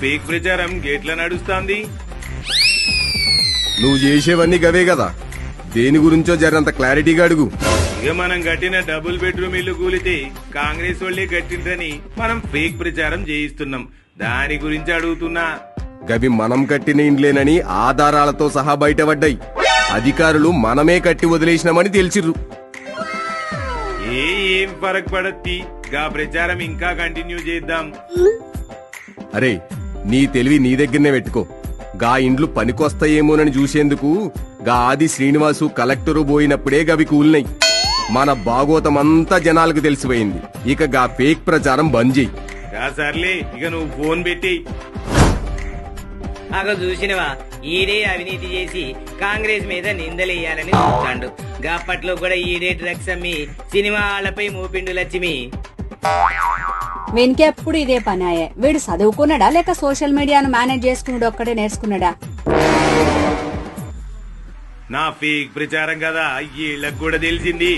Fake ప్రచారం గేట్ల నడుస్తాంది. నువ్వు చేసేవన్నీ గవే కదా, దేని గురించో జరంత క్లారిటీగా అడుగు. ఇక మనం కట్టిన డబుల్ బెడ్రూమ్ ఇల్లు కూలితే కాంగ్రెస్ వాళ్ళే కట్టిండ్రని మనం ఫేక్ ప్రచారం చేయిస్తున్నాం. దాని గురించి అడుగుతున్నా. గవి మనం కట్టిన ఇండ్లేనని ఆధారాలతో సహా బయటపడ్డాయి. అధికారులు మనమే కట్టి వదిలేసినామని తెలిసిర్రు. ఏం ఫరక్ పడద్ది, గా ప్రచారం ఇంకా కంటిన్యూ చేద్దాం. అరే, నీ తెలివి నీ దగ్గరనే పెట్టుకో. గా ఇండ్లు పనికొస్తాయేమోనని చూసేందుకు గా ఆది శ్రీనివాసు కలెక్టరు పోయినప్పుడే గవి కూలినాయి. మన భాగోతమంతా జనాలకు తెలిసిపోయింది. ఇక గా ఫేక్ ప్రచారం బంద్ చెయ్యి. సర్లే, ఇక నువ్వు ఫోన్ పెట్టి. అగ చూసినవా, ఈడే అవినీతి చేసి కాంగ్రెస్ మీద నిందలేయాలని చూస్తాడు. గప్పట్లో కూడా ఈడే డ్రగ్స్ అమ్మి సినిమా హాళ్లపై మూపిండు లక్ష్మి. వీనికి ఎప్పుడు ఇదే పనాయే. వీడు చదువుకున్నాడా లేక సోషల్ మీడియాను మేనేజ్ చేసుకున్నాడు ఒక్కడే నేర్చుకున్నాడా? నా ఫేక్ ప్రచారం కదా వీళ్ళకు కూడా తెలిసింది.